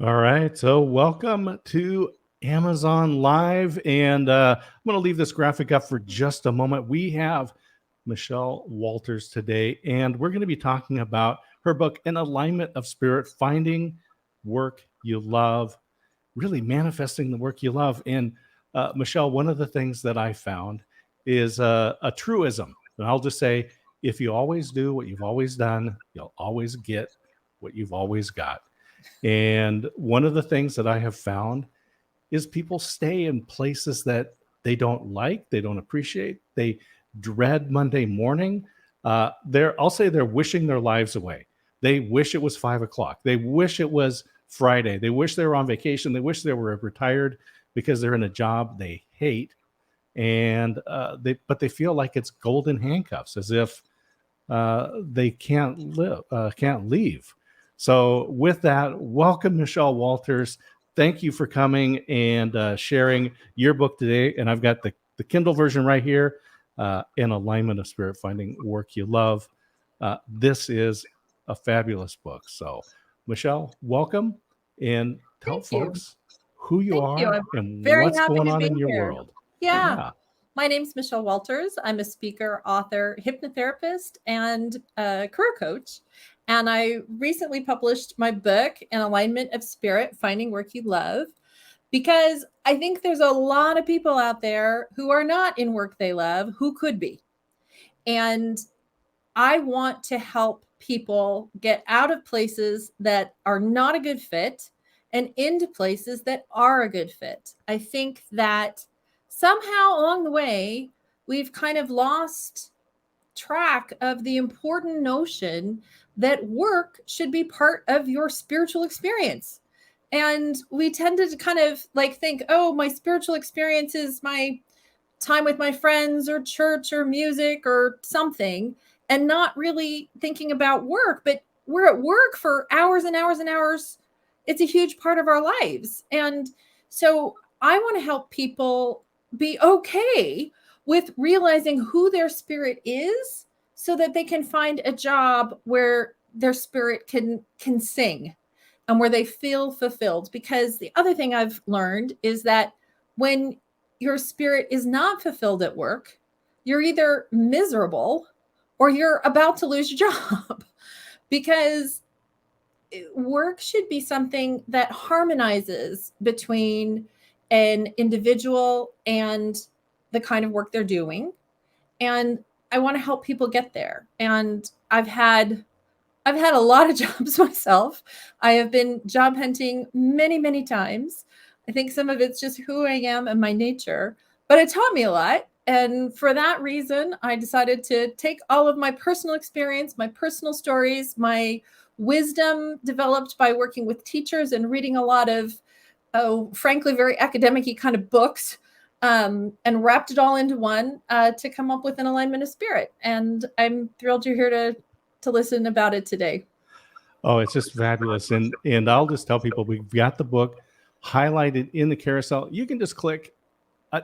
All right. So, welcome to Amazon Live. And I'm going to leave this graphic up for just a moment. We have Michelle Walters today, and we're going to be talking about her book, An Alignment of Spirit, Finding Work You Love, really manifesting the work you love. And Michelle, one of the things that I found is a truism. And I'll just say, if you always do what you've always done, you'll always get what you've always got. And one of the things that I have found is people stay in places that they don't like, they don't appreciate, they dread Monday morning. I'll say they're wishing their lives away. They wish it was 5 o'clock. They wish it was Friday. They wish they were on vacation. They wish they were retired because they're in a job they hate, and but they feel like it's golden handcuffs, as if they can't leave. So, with that, welcome, Michelle Walters. Thank you for coming and sharing your book today. And I've got the Kindle version right here, In Alignment of Spirit, Finding Work You Love. This is a fabulous book. So, Michelle, welcome, and tell Thank you. folks who you Thank you. are I'm and very what's happy going to on be in your here. world. Yeah. Yeah. My name's Michelle Walters. I'm a speaker, author, hypnotherapist, and career coach. And I recently published my book, An Alignment of Spirit, Finding Work You Love, because I think there's a lot of people out there who are not in work they love, who could be. And I want to help people get out of places that are not a good fit and into places that are a good fit. I think that somehow along the way, we've kind of lost track of the important notion that work should be part of your spiritual experience. And we tended to kind of like think, oh, my spiritual experience is my time with my friends or church or music or something, and not really thinking about work. But we're at work for hours and hours and hours. It's a huge part of our lives. And so I want to help people be okay with realizing who their spirit is so that they can find a job where their spirit can sing and where they feel fulfilled. Because the other thing I've learned is that when your spirit is not fulfilled at work, you're either miserable or you're about to lose your job. Because work should be something that harmonizes between an individual and the kind of work they're doing. And I want to help people get there. And I've had a lot of jobs myself. I have been job hunting many, many times. I think some of it's just who I am and my nature, but it taught me a lot. And for that reason, I decided to take all of my personal experience, my personal stories, my wisdom developed by working with teachers and reading a lot of, oh, frankly, very academic-y kind of books, and wrapped it all into one to come up with an alignment of spirit. And I'm thrilled you're here to listen about it today. Oh, it's just fabulous. And I'll just tell people we've got the book highlighted in the carousel. You can just click,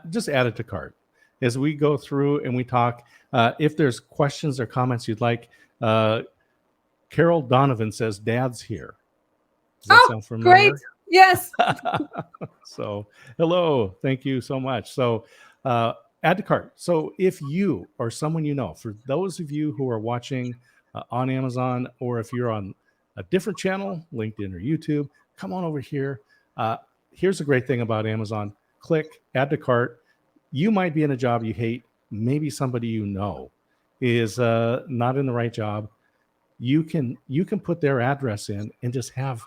just add it to cart. As we go through and we talk, if there's questions or comments you'd like, Carol Donovan says, Dad's here. Does that sound familiar? Great. Yes. So, hello. Thank you so much. So, add to cart. So, if you or someone you know, for those of you who are watching on Amazon, or if you're on a different channel, LinkedIn or YouTube, come on over here. Here's the great thing about Amazon: click, add to cart. You might be in a job you hate. Maybe somebody you know is not in the right job. You can put their address in and just have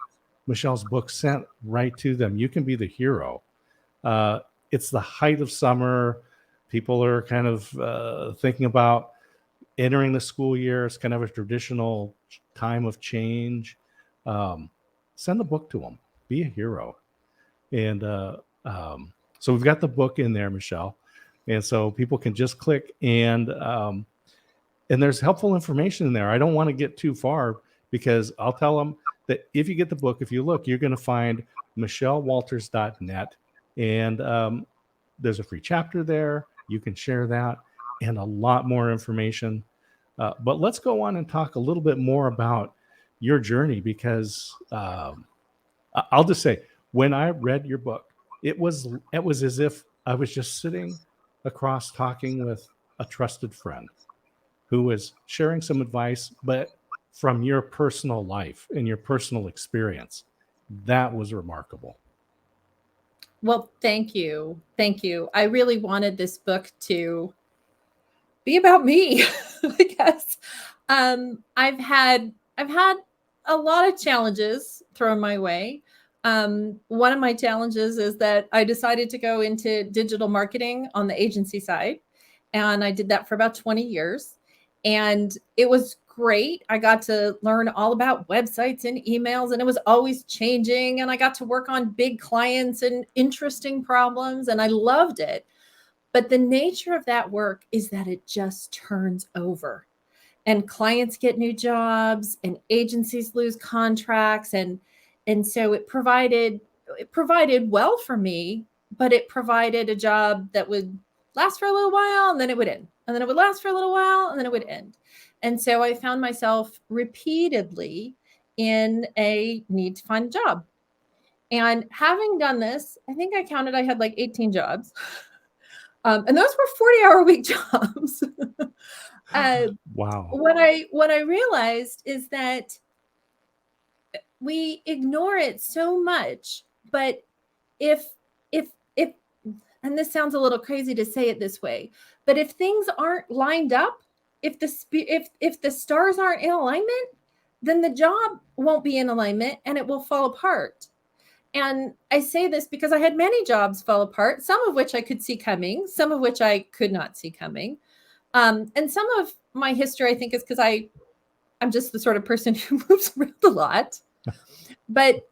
Michelle's book sent right to them. You can be the hero. It's the height of summer. People are kind of thinking about entering the school year. It's kind of a traditional time of change. Send the book to them. Be a hero. And so we've got the book in there, Michelle. And so people can just click, and there's helpful information in there. I don't want to get too far, because I'll tell them that if you get the book, if you look, you're going to find michellewalters.net. And there's a free chapter there. You can share that and a lot more information. But let's go on and talk a little bit more about your journey, because I'll just say, when I read your book, it was as if I was just sitting across talking with a trusted friend who was sharing some advice, but from your personal life and your personal experience. That was remarkable. Well, thank you. Thank you. I really wanted this book to be about me because I've had a lot of challenges thrown my way. One of my challenges is that I decided to go into digital marketing on the agency side, and I did that for about 20 years. And it was great. I got to learn all about websites and emails, and it was always changing. And I got to work on big clients and interesting problems, and I loved it. But the nature of that work is that it just turns over, and clients get new jobs and agencies lose contracts. And so it provided well for me, but it provided a job that would last for a little while and then it would end. And then it would last for a little while and then it would end. And so I found myself repeatedly in a need to find a job. And having done this, I think I counted, I had like 18 jobs. And those were 40-hour week jobs. Wow. What I realized is that we ignore it so much, but if and this sounds a little crazy to say it this way, but if things aren't lined up, if the stars aren't in alignment, then the job won't be in alignment and it will fall apart. And I say this because I had many jobs fall apart, some of which I could see coming, some of which I could not see coming. And some of my history, I think, is because I'm just the sort of person who moves around a lot. But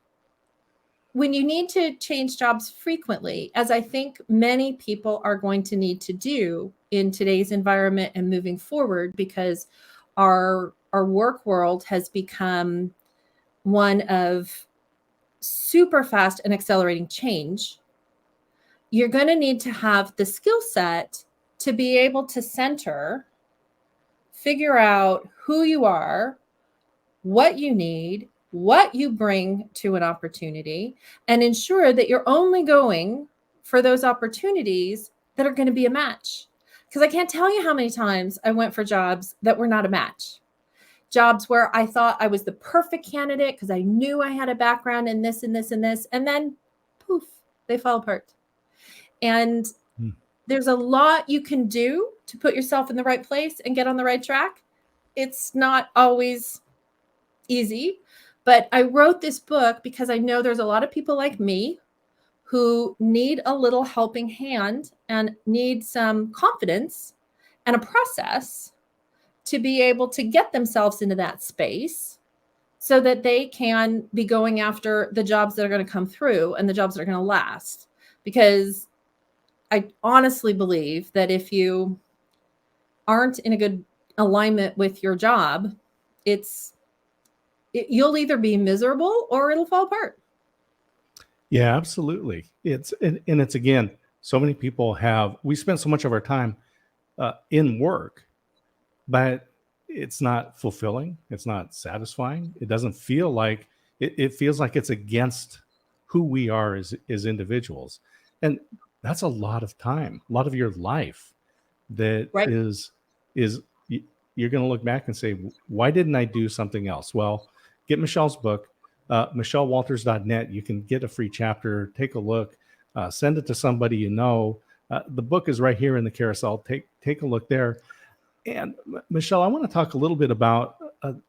when you need to change jobs frequently, as I think many people are going to need to do in today's environment and moving forward, because our work world has become one of super fast and accelerating change, you're going to need to have the skill set to be able to figure out who you are, what you need, what you bring to an opportunity, and ensure that you're only going for those opportunities that are going to be a match. Because I can't tell you how many times I went for jobs that were not a match. Jobs where I thought I was the perfect candidate because I knew I had a background in this and this and this, and then poof, they fall apart. And there's a lot you can do to put yourself in the right place and get on the right track. It's not always easy, but I wrote this book because I know there's a lot of people like me who need a little helping hand and need some confidence and a process to be able to get themselves into that space so that they can be going after the jobs that are going to come through and the jobs that are going to last. Because I honestly believe that if you aren't in a good alignment with your job, you'll either be miserable or it'll fall apart. Yeah, absolutely. It's again, so many people we spend so much of our time in work, but it's not fulfilling. It's not satisfying. It doesn't feel like it feels like it's against who we are as individuals. And that's a lot of time, a lot of your life that Right. is you're going to look back and say, why didn't I do something else? Well, get Michelle's book, michellewalters.net. You can get a free chapter, take a look, send it to somebody you know. The book is right here in the carousel. Take a look there. And Michelle, I want to talk a little bit about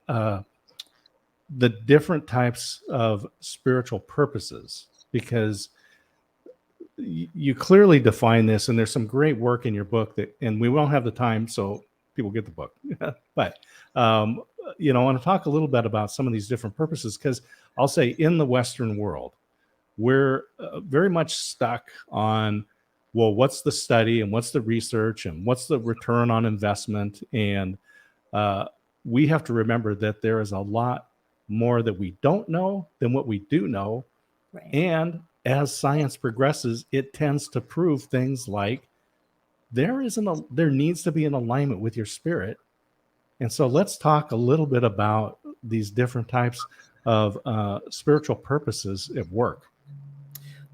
the different types of spiritual purposes, because you clearly define this, and there's some great work in your book and we won't have the time, so people get the book. But I want to talk a little bit about some of these different purposes, because I'll say in the Western world, we're very much stuck on, well, what's the study and what's the research and what's the return on investment? And we have to remember that there is a lot more that we don't know than what we do know. Right. And as science progresses, it tends to prove things like there needs to be an alignment with your spirit. And so let's talk a little bit about these different types of spiritual purposes at work?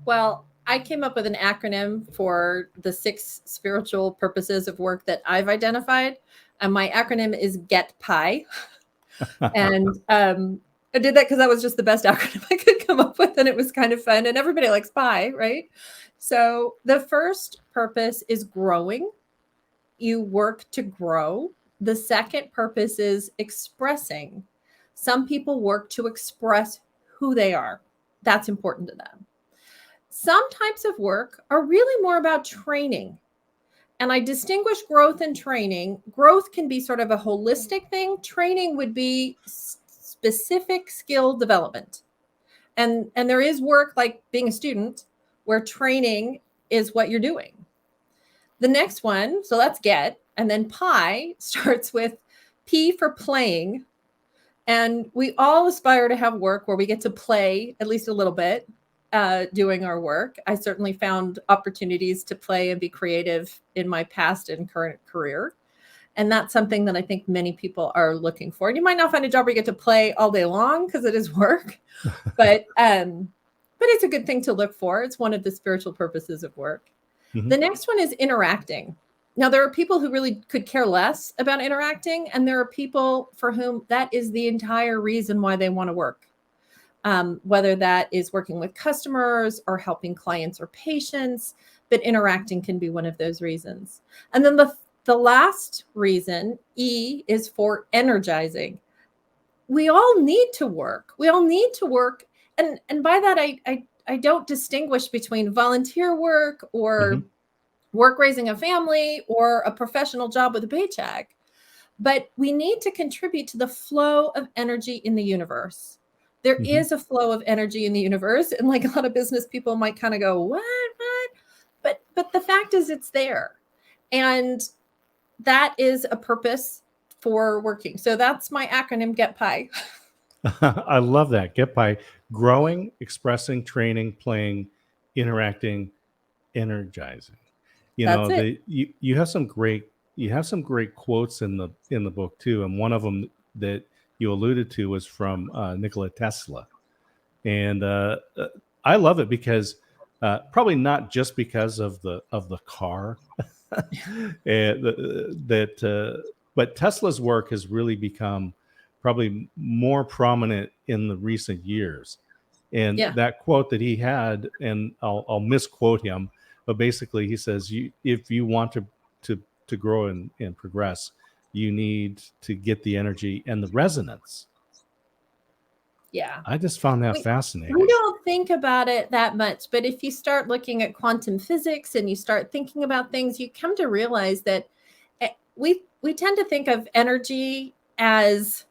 Well, I came up with an acronym for the 6 spiritual purposes of work that I've identified. And my acronym is GET PI. And I did that because that was just the best acronym I could come up with. And it was kind of fun. And everybody likes pie, right? So the first purpose is growing. You work to grow. The second purpose is expressing. Some people work to express who they are. That's important to them. Some types of work are really more about training. And I distinguish growth and training. Growth can be sort of a holistic thing. Training would be specific skill development. And there is work like being a student where training is what you're doing. The next one, so that's get, and then PI starts with P for playing. And we all aspire to have work where we get to play at least a little bit doing our work. I certainly found opportunities to play and be creative in my past and current career. And that's something that I think many people are looking for. And you might not find a job where you get to play all day long because it is work, but it's a good thing to look for. It's one of the spiritual purposes of work. Mm-hmm. The next one is interacting. Now, there are people who really could care less about interacting, and there are people for whom that is the entire reason why they want to work. Whether that is working with customers or helping clients or patients, but interacting can be one of those reasons. And then the last reason, E, is for energizing. We all need to work. We all need to work. And by that, I don't distinguish between volunteer work or work raising a family or a professional job with a paycheck. But we need to contribute to the flow of energy in the universe. There is a flow of energy in the universe. And like a lot of business people might kind of go, what? But the fact is it's there. And that is a purpose for working. So that's my acronym, GET PI. I love that. GET PI. Growing, expressing, training, playing, interacting, energizing. You That's know, it. you have some great quotes in the book too. And one of them that you alluded to was from Nikola Tesla. And I love it because probably not just because of the car, but Tesla's work has really become probably more prominent in the recent years. And that quote that he had, and I'll misquote him, but basically he says, if you want to grow and progress, you need to get the energy and the resonance. Yeah. I just found that fascinating. We don't think about it that much, but if you start looking at quantum physics and you start thinking about things, you come to realize that we tend to think of energy as,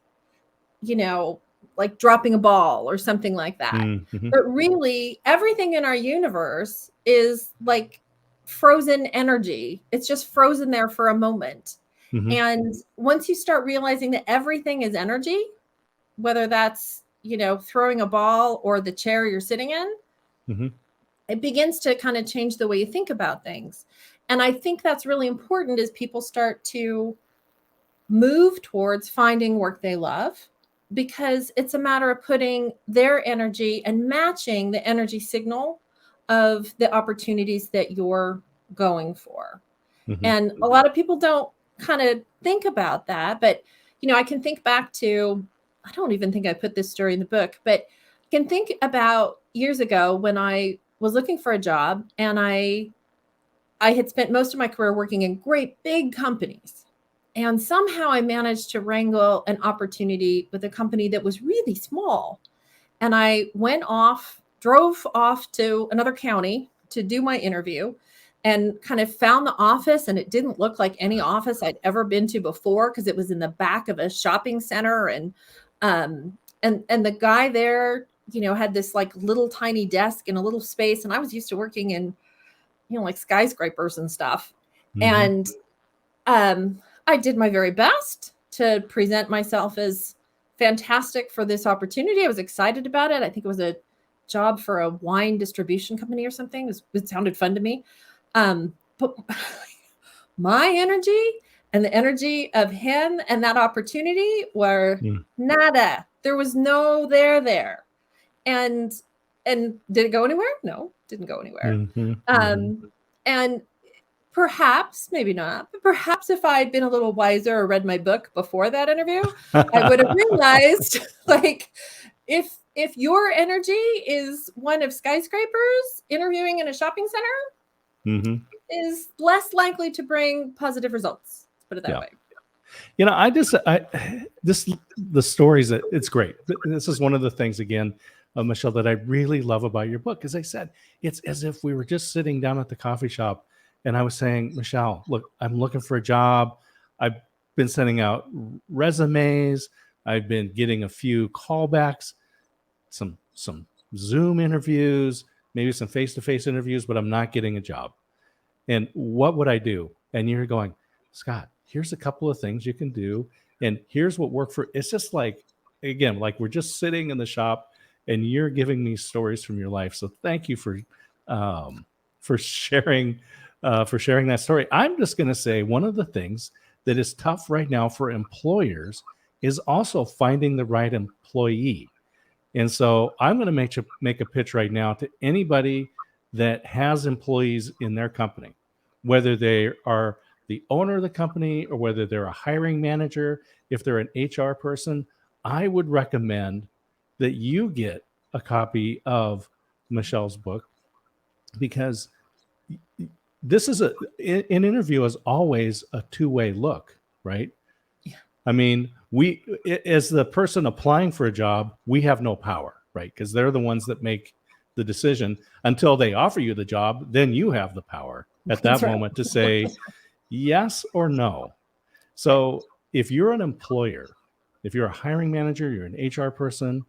like dropping a ball or something like that. Mm-hmm. But really, everything in our universe is like frozen energy. It's just frozen there for a moment. Mm-hmm. And once you start realizing that everything is energy, whether that's, throwing a ball or the chair you're sitting in, it begins to kind of change the way you think about things. And I think that's really important as people start to move towards finding work they love, because it's a matter of putting their energy and matching the energy signal of the opportunities that you're going for. And a lot of people don't kind of think about that, but I can think back to, I don't even think I put this story in the book, but I can think about years ago when I was looking for a job, and I had spent most of my career working in great big companies. And somehow I managed to wrangle an opportunity with a company that was really small. And I drove off to another county to do my interview, and kind of found the office, and it didn't look like any office I'd ever been to before because it was in the back of a shopping center. And the guy there, had this like little tiny desk in a little space. And I was used to working in, like skyscrapers and stuff. And I did my very best to present myself as fantastic for this opportunity. I was excited about it. I think it was a job for a wine distribution company or something. It sounded fun to me. But my energy and the energy of him and that opportunity were nada. There was no there. And did it go anywhere? No, didn't go anywhere. And perhaps, maybe not, but perhaps if I had been a little wiser or read my book before that interview, I would have realized, like, if your energy is one of skyscrapers, interviewing in a shopping center is less likely to bring positive results. Let's put it that way. You know, the stories, it's great. This is one of the things, again, Michelle, that I really love about your book. As I said, it's as if we were just sitting down at the coffee shop and I was saying, Michelle, look, I'm looking for a job. I've been sending out resumes. I've been getting a few callbacks, some Zoom interviews, maybe some face-to-face interviews, but I'm not getting a job. And what would I do? And you're going, Scott, here's a couple of things you can do. And here's what worked for. It's just like, again, like we're just sitting in the shop and you're giving me stories from your life. So thank you for sharing that story. I'm just going to say one of the things that is tough right now for employers is also finding the right employee. And so I'm going to make a pitch right now to anybody that has employees in their company, whether they are the owner of the company or whether they're a hiring manager, if they're an HR person. I would recommend that you get a copy of Michelle's book, because this is an interview is always a two-way look, right? Yeah. I mean, we, as the person applying for a job, we have no power, right? Because they're the ones that make the decision until they offer you the job. Then you have the power at that moment to say yes or no. So if you're an employer, if you're a hiring manager, you're an HR person,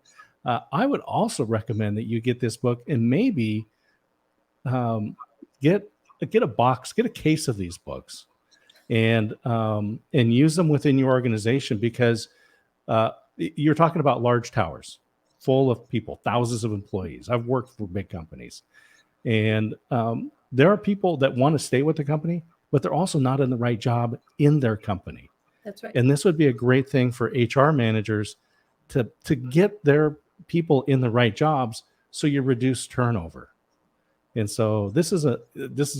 I would also recommend that you get this book and maybe get a box, get a case of these books, and use them within your organization, because you're talking about large towers full of people, thousands of employees. I've worked for big companies, and there are people that want to stay with the company, but they're also not in the right job in their company. That's right. And this would be a great thing for HR managers to get their people in the right jobs, so you reduce turnover. And so this is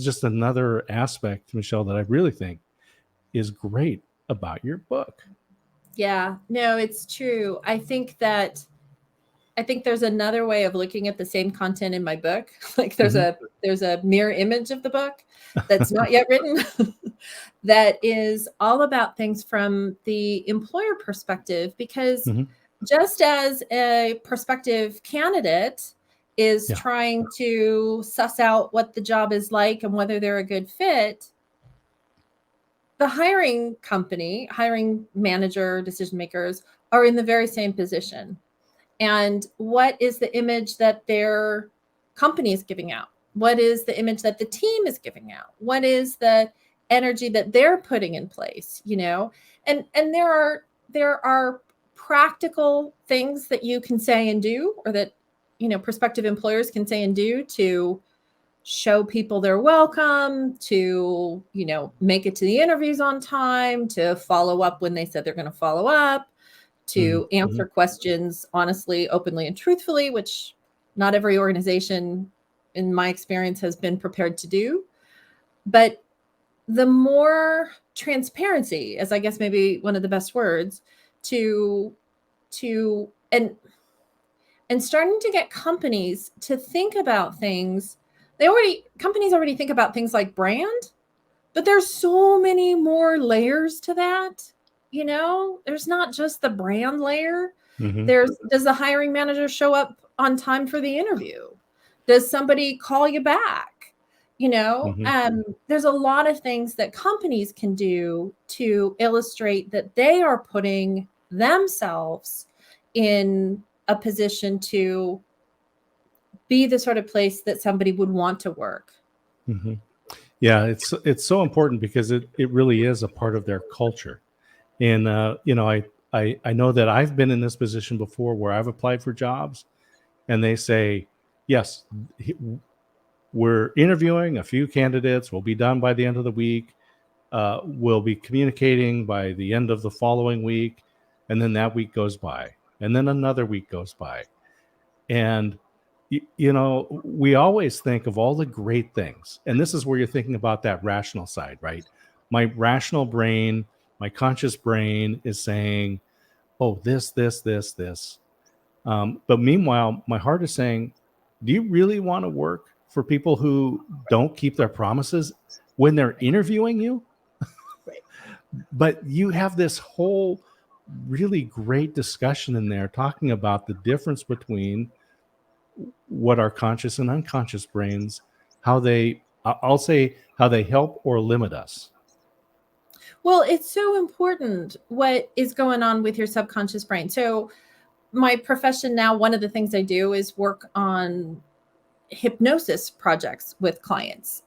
just another aspect, Michelle, that I really think is great about your book. Yeah, no, it's true. I think there's another way of looking at the same content in my book. Like there's a mirror image of the book that's not yet written that is all about things from the employer perspective, because just as a prospective candidate is trying to suss out what the job is like and whether they're a good fit, the hiring company, hiring manager, decision makers are in the very same position. And what is the image that their company is giving out? What is the image that the team is giving out? What is the energy that they're putting in place? You know, and there are practical things that you can say and do, or that, you know, prospective employers can say and do to show people they're welcome, to, you know, make it to the interviews on time, to follow up when they said they're going to follow up, to answer questions honestly, openly, and truthfully, which not every organization, in my experience, has been prepared to do. But the more transparency, as I guess maybe one of the best words, and starting to get companies to think about things. Companies already think about things like brand, but there's so many more layers to that. You know, there's not just the brand layer. Does the hiring manager show up on time for the interview? Does somebody call you back? You know, there's a lot of things that companies can do to illustrate that they are putting themselves in a position to be the sort of place that somebody would want to work. Yeah, it's so important, because it really is a part of their culture. And you know, I know that I've been in this position before where I've applied for jobs and they say, yes, we're interviewing a few candidates, we'll be done by the end of the week. we'll be communicating by the end of the following week, and then that week goes by, and then another week goes by. And, we always think of all the great things. And this is where you're thinking about that rational side, right? My rational brain, my conscious brain is saying, oh, this. But meanwhile, my heart is saying, do you really want to work for people who don't keep their promises when they're interviewing you? Right. But you have this whole really great discussion in there talking about the difference between what our conscious and unconscious brains, I'll say how they help or limit us. Well, it's so important what is going on with your subconscious brain. So my profession now, one of the things I do is work on hypnosis projects with clients,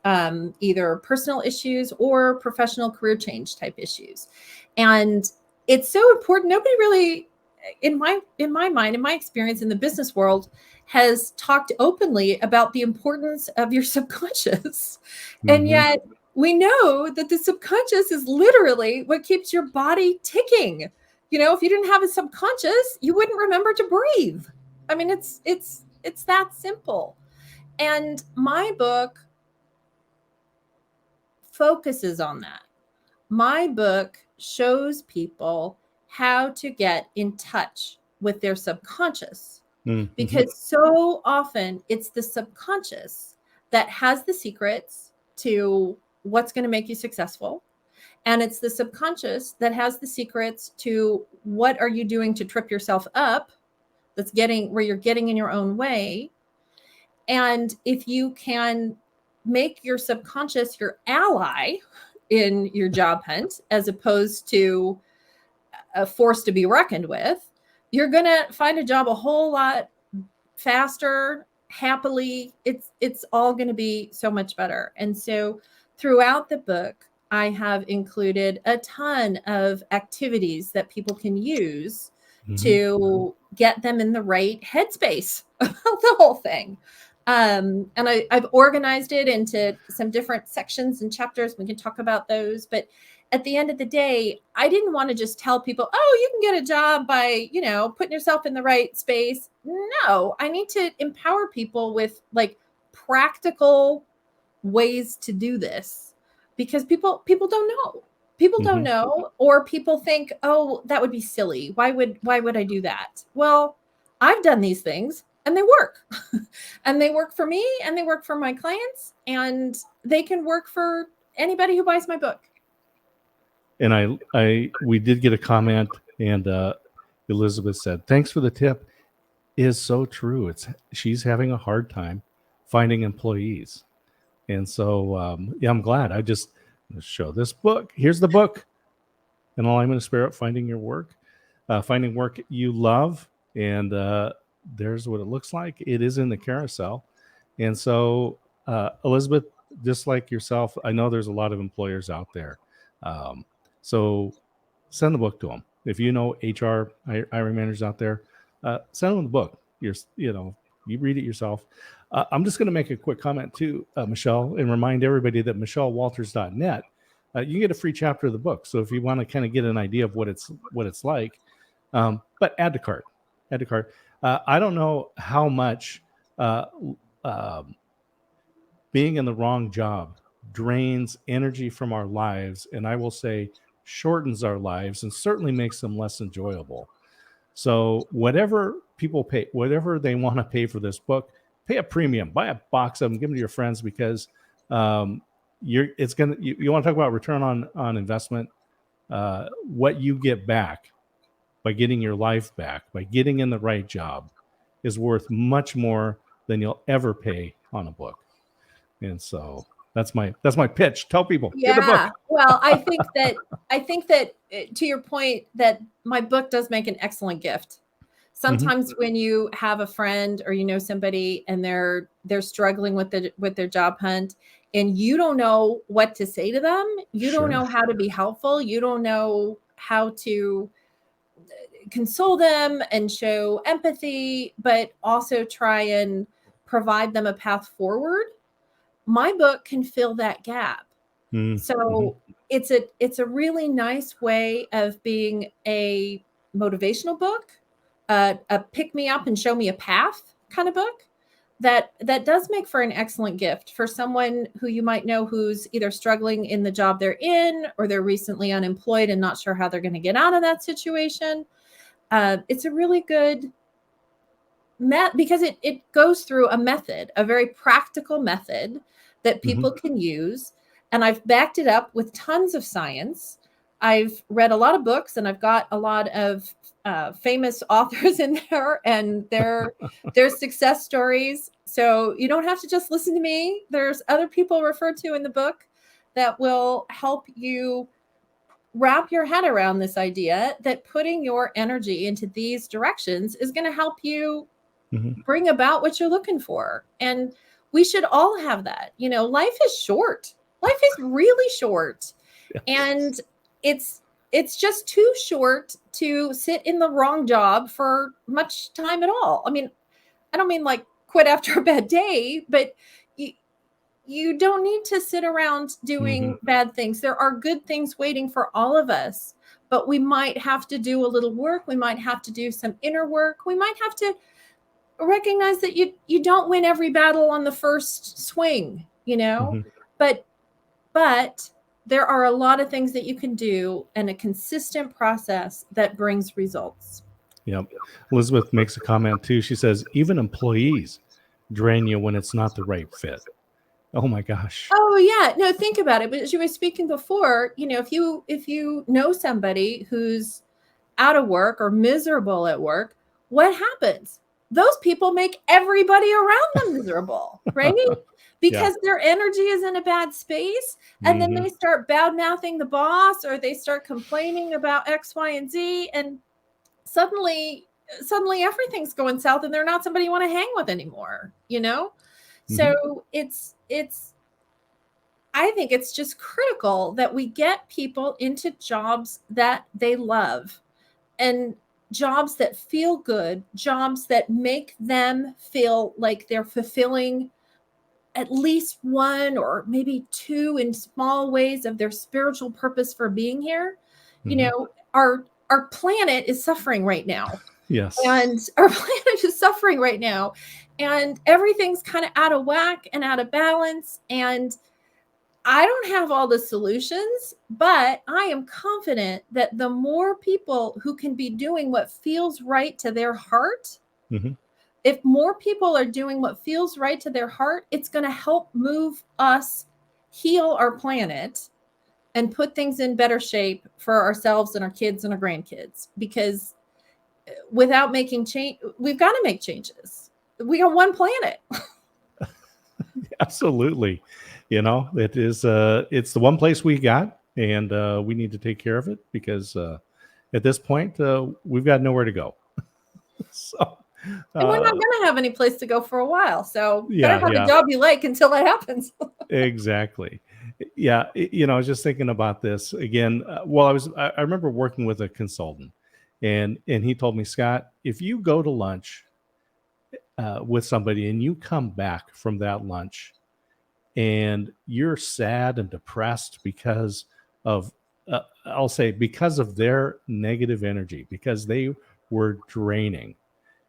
either personal issues or professional career change type issues. And it's so important. Nobody really, in my mind, in my experience in the business world, has talked openly about the importance of your subconscious. And yet we know that the subconscious is literally what keeps your body ticking. If you didn't have a subconscious, you wouldn't remember to breathe. I mean, it's that simple. And my book focuses on that. My book shows people how to get in touch with their subconscious, because so often it's the subconscious that has the secrets to what's going to make you successful. And it's the subconscious that has the secrets to what are you doing to trip yourself up, where you're getting in your own way. And if you can make your subconscious your ally in your job hunt, as opposed to a force to be reckoned with, you're going to find a job a whole lot faster, happily. It's all going to be so much better. And so throughout the book, I have included a ton of activities that people can use to get them in the right headspace about the whole thing. And I've organized it into some different sections and chapters. We can talk about those. But at the end of the day, I didn't want to just tell people, oh, you can get a job by, putting yourself in the right space. No, I need to empower people with practical ways to do this, because people don't know. People don't know, or people think, oh, that would be silly. Why would I do that? Well, I've done these things and they work. And they work for me and they work for my clients, and they can work for anybody who buys my book. And we did get a comment, and Elizabeth said, thanks for the tip. It is so true. She's having a hard time finding employees. And so, I'm glad. I just show this book. Here's the book. An Alignment of Spirit, Finding Your Work, Finding Work You Love. And there's what it looks like. It is in the carousel. And so, Elizabeth, just like yourself, I know there's a lot of employers out there. So send the book to them. If you know HR hiring managers out there, send them the book. You read it yourself. I'm just going to make a quick comment too, Michelle, and remind everybody that michellewalters.net, you can get a free chapter of the book. So if you want to kind of get an idea of what it's like, but add to cart. I don't know how much being in the wrong job drains energy from our lives, and I will say shortens our lives and certainly makes them less enjoyable. So whatever people pay, whatever they want to pay for this book, pay a premium, buy a box of them, give them to your friends, because you want to talk about return on investment. What you get back by getting your life back, by getting in the right job, is worth much more than you'll ever pay on a book. And so that's my pitch. Tell people, get the book. Well, I think that to your point, that my book does make an excellent gift. Sometimes when you have a friend or somebody and they're struggling with their job hunt, and you don't know what to say to them, you don't know how to be helpful, you don't know how to console them and show empathy, but also try and provide them a path forward. My book can fill that gap. So it's a really nice way of being a motivational book, a pick me up and show me a path kind of book that does make for an excellent gift for someone who you might know who's either struggling in the job they're in, or they're recently unemployed and not sure how they're going to get out of that situation. It's a really good because it goes through a method, a very practical method that people can use. And I've backed it up with tons of science. I've read a lot of books, and I've got a lot of famous authors in there and their success stories. So you don't have to just listen to me. There's other people referred to in the book that will help you wrap your head around this idea that putting your energy into these directions is going to help you bring about what you're looking for. And we should all have that. You know, life is short. Life is really short. Yes. And it's just too short to sit in the wrong job for much time at all. I mean, I don't mean like quit after a bad day, but you don't need to sit around doing bad things. There are good things waiting for all of us, but we might have to do a little work. We might have to do some inner work. We might have to recognize that you don't win every battle on the first swing, you know, but there are a lot of things that you can do and a consistent process that brings results. Yep. Elizabeth makes a comment too. She says, even employees drain you when it's not the right fit. Oh my gosh. Oh yeah. No, think about it. But as you were speaking before, you know, if you know somebody who's out of work or miserable at work, what happens? Those people make everybody around them miserable, right? Because their energy is in a bad space, and then they start bad mouthing the boss, or they start complaining about X, Y, and Z, and suddenly everything's going south, and they're not somebody you want to hang with anymore, you know? So it's I think it's just critical that we get people into jobs that they love, and jobs that feel good, jobs that make them feel like they're fulfilling at least one or maybe two in small ways of their spiritual purpose for being here. You know, our planet is suffering right now. Yes. And our planet is suffering right now. And everything's kind of out of whack and out of balance. And I don't have all the solutions, but I am confident that the more people who can be doing what feels right to their heart, if more people are doing what feels right to their heart, it's going to help move us, heal our planet, and put things in better shape for ourselves and our kids and our grandkids. Because without making change, we've got to make changes. We got one planet. Absolutely. You know, it is, it's the one place we got, and we need to take care of it, because at this point, we've got nowhere to go. So, and we're not going to have any place to go for a while. So better have a job you like until that happens. Exactly. Yeah. You know, I was just thinking about this again. Well, I remember working with a consultant, and he told me, Scott, if you go to lunch with somebody and you come back from that lunch and you're sad and depressed because of, I'll say, because of their negative energy, because they were draining,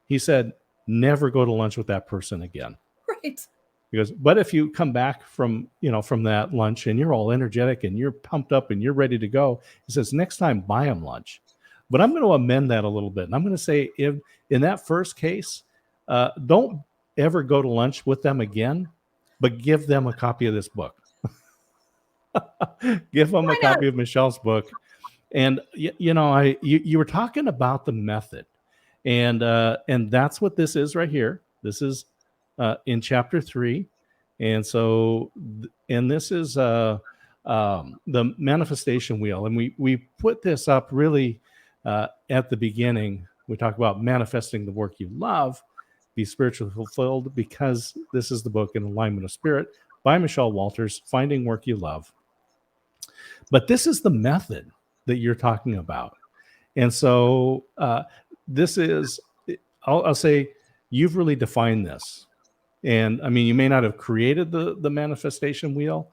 he said, never go to lunch with that person again. Right. He goes, but if you come back from that lunch and you're all energetic and you're pumped up and you're ready to go, he says, next time buy them lunch. But I'm going to amend that a little bit. And I'm going to say, if in that first case, don't ever go to lunch with them again, but give them a copy of this book. Give them a copy of Michelle's book. And, you know, you were talking about the method. And that's what this is right here. This is in chapter 3. And so, and this is the manifestation wheel. And we put this up really at the beginning. We talk about manifesting the work you love, be spiritually fulfilled, because this is the book In Alignment of Spirit by Michelle Walters, Finding Work You Love. But this is the method that you're talking about. And so this is, I'll say, you've really defined this. And I mean, you may not have created the manifestation wheel,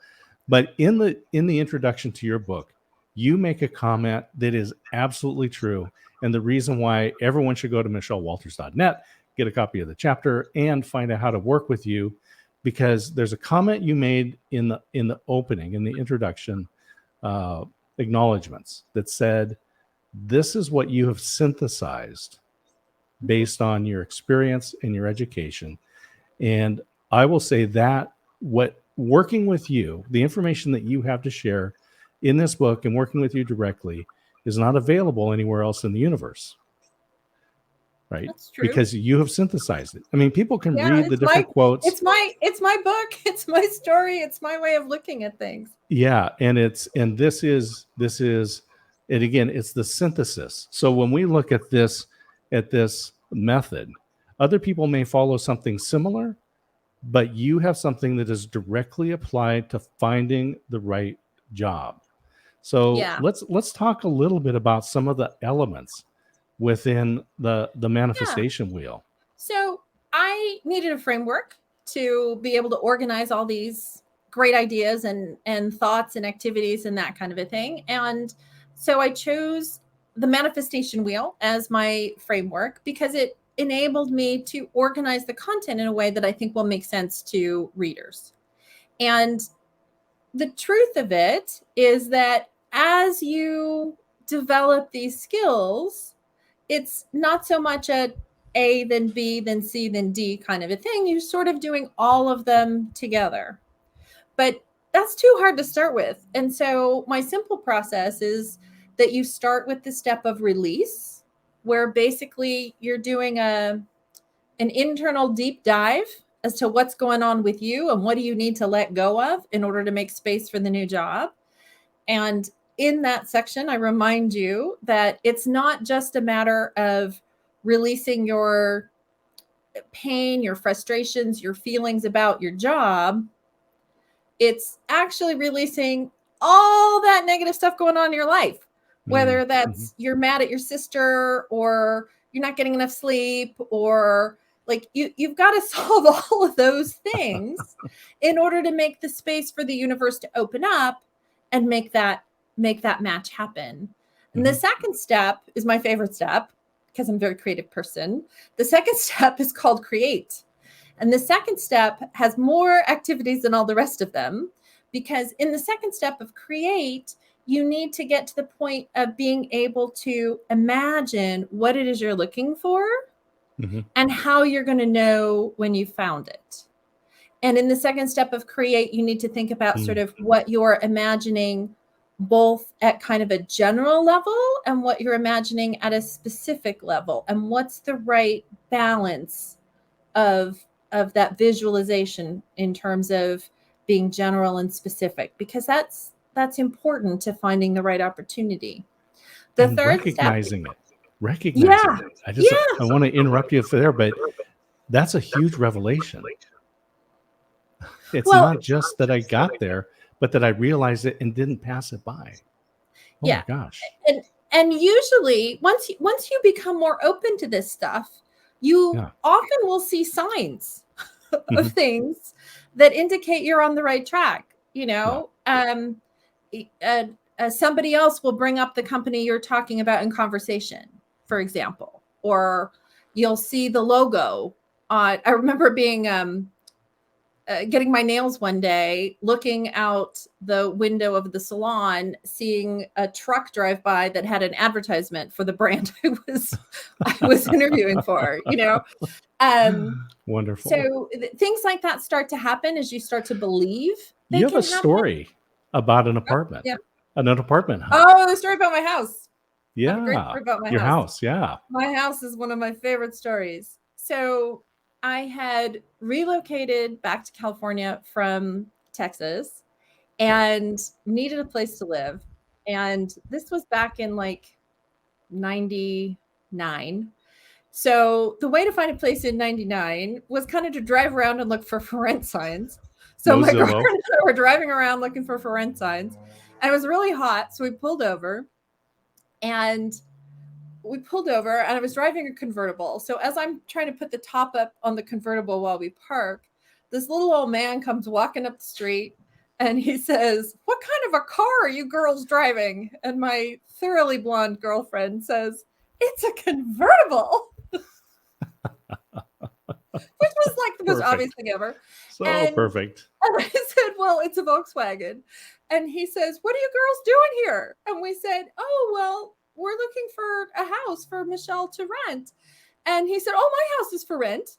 But in the introduction to your book, you make a comment that is absolutely true. And the reason why everyone should go to michellewalters.net, get a copy of the chapter, and find out how to work with you, because there's a comment you made in the opening, in the introduction acknowledgments, that said, this is what you have synthesized based on your experience and your education. And I will say that what working with you, the information that you have to share in this book and working with you directly, is not available anywhere else in the universe. Right? That's true. Because you have synthesized it. I mean, people can read the it's different quotes. It's my book. It's my story. It's my way of looking at things. Yeah, and this is, and again, it's the synthesis. So when we look at this method, other people may follow something similar, but you have something that is directly applied to finding the right job. So Yeah. let's talk a little bit about some of the elements within the manifestation wheel. So I needed a framework to be able to organize all these great ideas and thoughts and activities and that kind of a thing. And so I chose the manifestation wheel as my framework because it enabled me to organize the content in a way that I think will make sense to readers. And the truth of it is that as you develop these skills, it's not so much a then B, then C, then D kind of a thing. You're sort of doing all of them together. But that's too hard to start with. And so my simple process is that you start with the step of release, where basically you're doing an internal deep dive as to what's going on with you and what do you need to let go of in order to make space for the new job. And in that section, I remind you that it's not just a matter of releasing your pain, your frustrations, your feelings about your job. It's actually releasing all that negative stuff going on in your life, whether that's you're mad at your sister or you're not getting enough sleep, or like you've got to solve all of those things in order to make the space for the universe to open up and make that match happen. And the second step is my favorite step because I'm a very creative person. The second step is called create. And the second step has more activities than all the rest of them, because in the second step of create, you need to get to the point of being able to imagine what it is you're looking for and how you're going to know when you found it. And in the second step of create, you need to think about sort of what you're imagining both at kind of a general level and what you're imagining at a specific level, and what's the right balance of that visualization in terms of being general and specific, because that's important to finding the right opportunity. The third recognizing step, recognizing it. I want to interrupt you there, but that's a huge revelation. It's not just that I got there, but that I realized it and didn't pass it by. Oh my gosh. And usually once you become more open to this stuff, you often will see signs of things that indicate you're on the right track. Somebody else will bring up the company you're talking about in conversation, for example, or you'll see the logo. I remember being getting my nails one day, looking out the window of the salon, seeing a truck drive by that had an advertisement for the brand I was interviewing for, Wonderful. So things like that start to happen as you start to believe. You have a story about an apartment, an apartment house. Oh, the story about my house. Yeah. I have a great story about my Your house. Yeah. My house is one of my favorite stories. So I had relocated back to California from Texas and needed a place to live. And this was back in like 99. So the way to find a place in 99 was kind of to drive around and look for rent signs. So my girlfriend and I were driving around looking for rent signs. And it was really hot. So we pulled over and I was driving a convertible. So as I'm trying to put the top up on the convertible while we park, this little old man comes walking up the street, And he says, "What kind of a car are you girls driving?" And my thoroughly blonde girlfriend says, "It's a convertible," which was like the most obvious Perfect. thing ever. So And, perfect. and I said, "Well, it's a Volkswagen." And he says, "What are you girls doing here?" And we said, "Oh, well, we're looking for a house for Michelle to rent." And he said, "Oh, my house is for rent."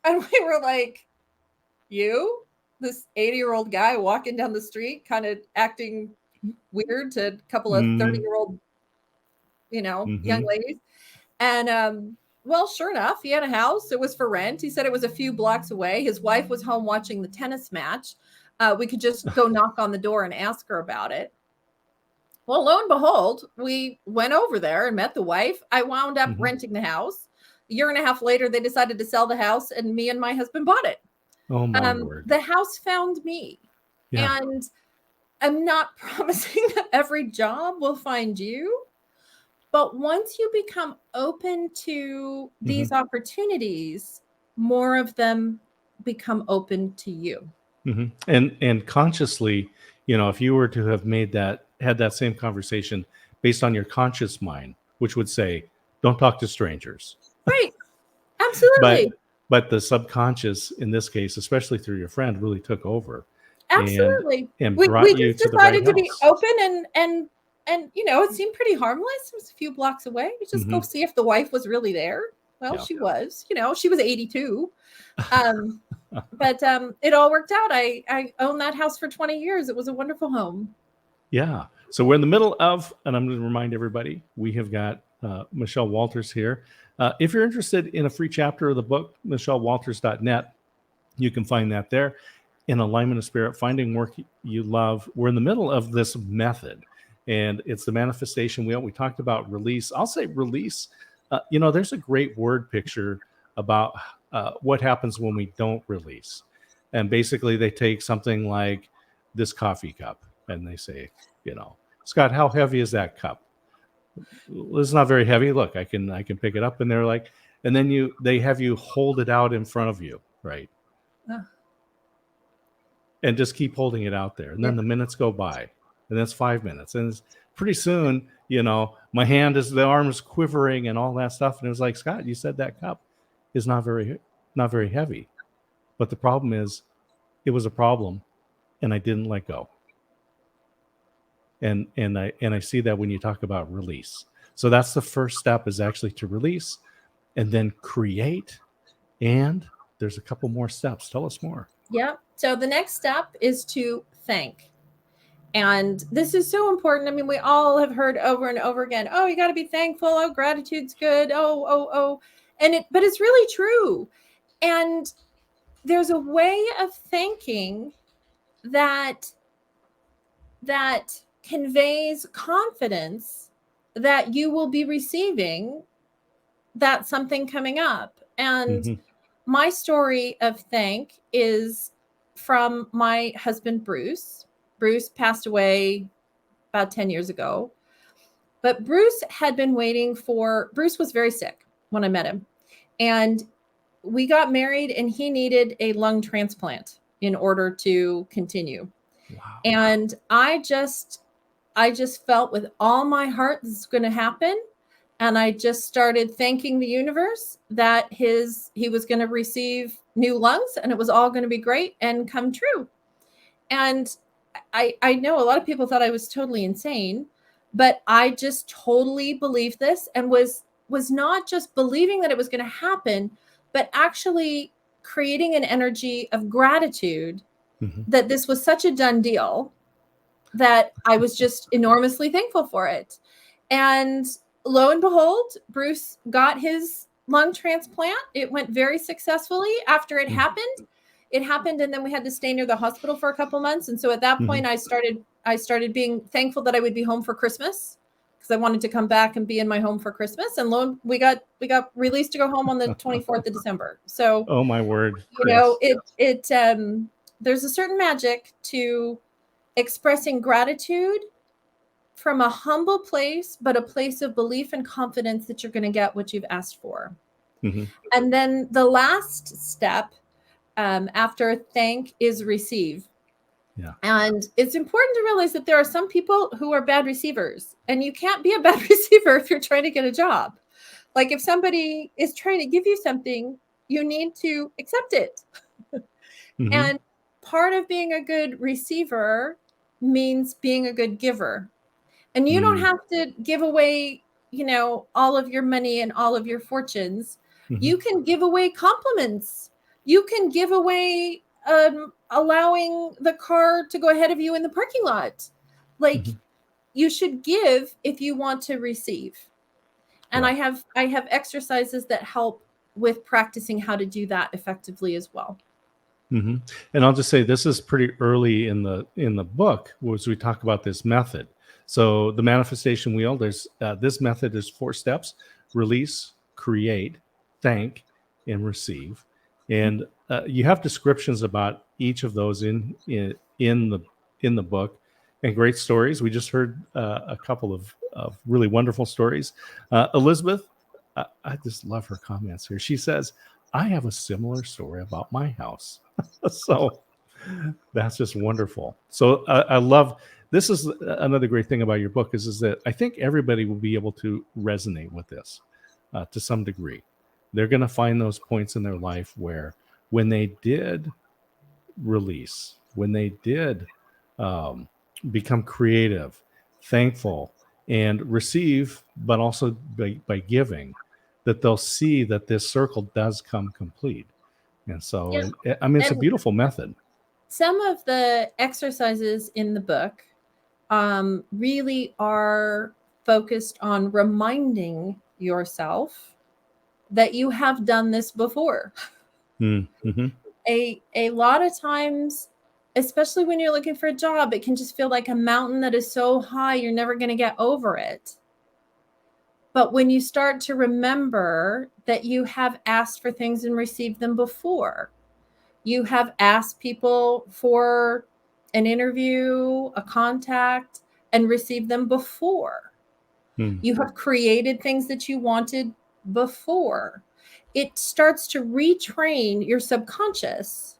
And we were like, "You, this 80-year-old guy walking down the street, kind of acting weird to a couple of 30-year-old, young ladies." And well, sure enough, he had a house. It was for rent. He said it was a few blocks away. His wife was home watching the tennis match. We could just go knock on the door and ask her about it. Well, lo and behold, we went over there and met the wife. I wound up renting the house. A year and a half later, they decided to sell the house, and me and my husband bought it. Oh my word. The house found me. Yeah. And I'm not promising that every job will find you, but once you become open to these opportunities, more of them become open to you. And consciously, if you were to have had that same conversation based on your conscious mind, which would say, don't talk to strangers. Right. Absolutely. But the subconscious, in this case, especially through your friend, really took over. Absolutely. And we brought you just to the right decided to be house. open, and it seemed pretty harmless. It was a few blocks away. We just go see if the wife was really there. Well, Yeah. she was. She was 82. But it all worked out. I owned that house for 20 years. It was a wonderful home. Yeah. So we're in the middle of, and I'm going to remind everybody, we have got Michelle Walters here. If you're interested in a free chapter of the book, michellewalters.net, you can find that there. In Alignment of Spirit, Finding Work You Love. We're in the middle of this method, and it's the manifestation wheel. We talked about release. I'll say release. There's a great word picture about what happens when we don't release. And basically, they take something like this coffee cup, and they say, Scott, how heavy is that cup? It's not very heavy. Look, I can pick it up. And they're like, and then they have you hold it out in front of you, right? And just keep holding it out there. And then the minutes go by, and that's 5 minutes. And it's pretty soon, my hand the arm is quivering and all that stuff. And it was like, Scott, you said that cup is not very heavy. But the problem is, it was a problem, and I didn't let go. And I see that when you talk about release. So that's the first step, is actually to release and then create. And there's a couple more steps. Tell us more. Yeah. So the next step is to thank. And this is so important. I mean, we all have heard over and over again, oh, you got to be thankful. Oh, gratitude's good. Oh. But it's really true. And there's a way of thanking that conveys confidence that you will be receiving that something coming up. And my story of thank is from my husband, Bruce. Bruce passed away about 10 years ago. But Bruce was very sick when I met him. And we got married, and he needed a lung transplant in order to continue. Wow. And I just felt with all my heart this is going to happen. And I just started thanking the universe that he was going to receive new lungs, and it was all going to be great and come true. And I know a lot of people thought I was totally insane, but I just totally believed this, and was not just believing that it was going to happen, but actually creating an energy of gratitude that this was such a done deal that I was just enormously thankful for it. And lo and behold, Bruce got his lung transplant. It went very successfully. After it happened, and then we had to stay near the hospital for a couple months. And so at that point, I started being thankful that I would be home for Christmas, because I wanted to come back and be in my home for Christmas. And we got released to go home on the 24th of December. So, oh my word, there's a certain magic to expressing gratitude from a humble place, but a place of belief and confidence that you're going to get what you've asked for. And then the last step after thank is receive. Yeah. And it's important to realize that there are some people who are bad receivers, and you can't be a bad receiver if you're trying to get a job. Like if somebody is trying to give you something, you need to accept it. Mhm. And part of being a good receiver means being a good giver. And you don't Mm. have to give away, all of your money and all of your fortunes. Mhm. You can give away compliments. You can give away allowing the car to go ahead of you in the parking lot. Like Mhm. you should give if you want to receive. And Yeah. I have exercises that help with practicing how to do that effectively as well. hmm And I'll just say this is pretty early in the book, as we talk about this method. So the manifestation wheel, there's this method is 4 steps: release, create, thank, and receive. And you have descriptions about each of those in the book, and great stories. We just heard a couple of really wonderful stories. Elizabeth, I just love her comments here. She says, "I have a similar story about my house." So that's just wonderful. So I love this. Is another great thing about your book is that I think everybody will be able to resonate with this to some degree. They're going to find those points in their life where when they did release, when they did um, become creative, thankful, and receive, but also by giving, that they'll see that this circle does come complete. And so, Yeah. I mean, it's a And beautiful method. some of the exercises in the book really are focused on reminding yourself that you have done this before. Mm-hmm. A lot of times, especially when you're looking for a job, it can just feel like a mountain that is so high you're never going to get over it. But when you start to remember that you have asked for things and received them before, you have asked people for an interview, a contact, and received them before. Mm. You have created things that you wanted before. It starts to retrain your subconscious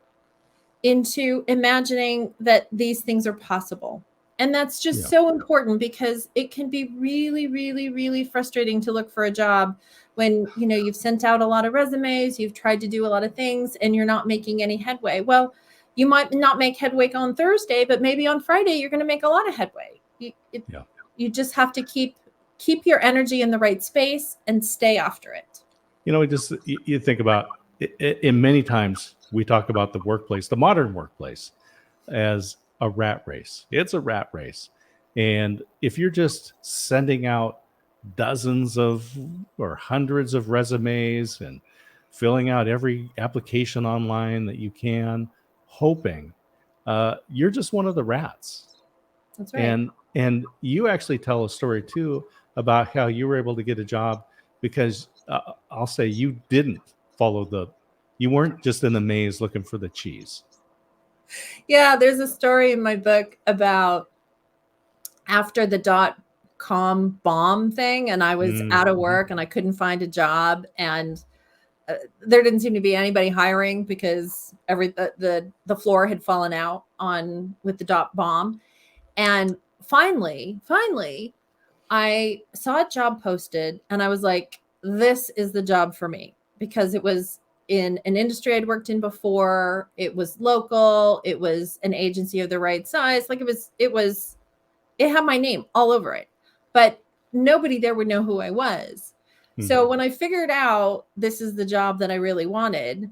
into imagining that these things are possible. And that's just Yeah. so important because it can be really, really, really frustrating to look for a job when, you've sent out a lot of resumes, you've tried to do a lot of things and you're not making any headway. Well, you might not make headway on Thursday, but maybe on Friday you're going to make a lot of headway. Yeah. You just have to keep your energy in the right space and stay after it. You think about it, in many times we talk about the workplace, the modern workplace, as a rat race. It's a rat race. And if you're just sending out dozens of or hundreds of resumes and filling out every application online that you can, hoping, you're just one of the rats. That's right. And you actually tell a story too about how you were able to get a job because I'll say you didn't you weren't just in the maze looking for the cheese. Yeah, there's a story in my book about after the .com bomb thing, and I was out of Mm-hmm. work and I couldn't find a job, and there didn't seem to be anybody hiring because the floor had fallen out on with the .bomb. And finally, I saw a job posted and I was like, this is the job for me because it was in an industry I'd worked in before. It was local. It was an agency of the right size. Like it had my name all over it, but nobody there would know who I was. So when I figured out this is the job that I really wanted,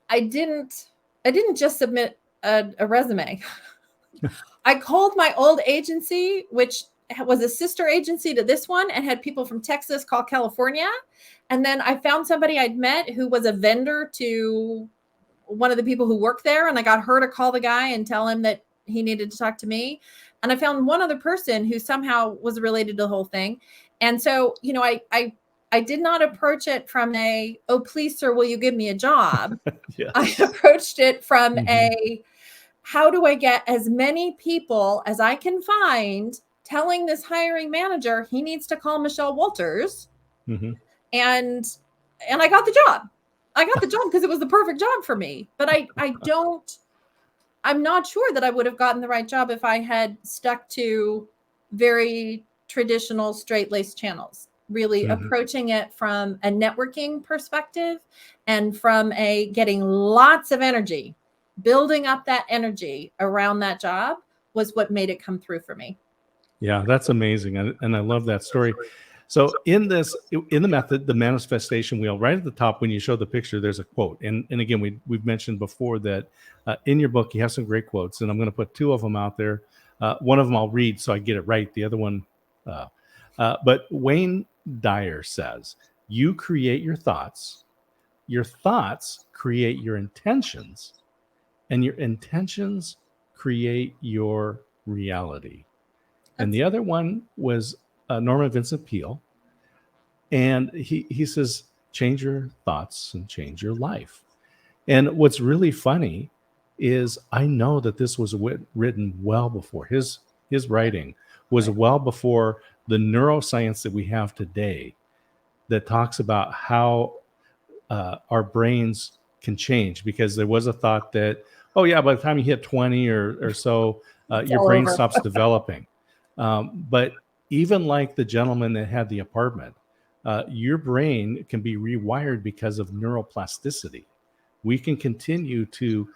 I didn't just submit a resume. I called my old agency, which was a sister agency to this one, and had people from Texas call California. And then I found somebody I'd met who was a vendor to one of the people who worked there. And I got her to call the guy and tell him that he needed to talk to me. And I found one other person who somehow was related to the whole thing. And so, I did not approach it from oh, please, sir, will you give me a job? Yes. I approached it from Mm-hmm. how do I get as many people as I can find telling this hiring manager he needs to call Michelle Walters? Mm-hmm. And I got the job. I got the job because it was the perfect job for me. But I'm not sure that I would have gotten the right job if I had stuck to very traditional straight-laced channels, really approaching it from a networking perspective and from a getting lots of energy, building up that energy around that job was what made it come through for me. Yeah, that's amazing. And I love that story. So in the method, the manifestation wheel, right at the top, when you show the picture, there's a quote. And again, we've mentioned before that in your book, you have some great quotes, and I'm going to put two of them out there. One of them I'll read so I get it right. The other one, but Wayne Dyer says, you create your thoughts create your intentions, and your intentions create your reality. And the other one was Norman Vincent Peale. And he says, change your thoughts and change your life. And what's really funny is I know that this was written well before his writing was well before the neuroscience that we have today that talks about how our brains can change, because there was a thought that, oh yeah, by the time you hit 20 or so, your brain stops developing. But even like the gentleman that had the apartment, your brain can be rewired because of neuroplasticity. We can continue to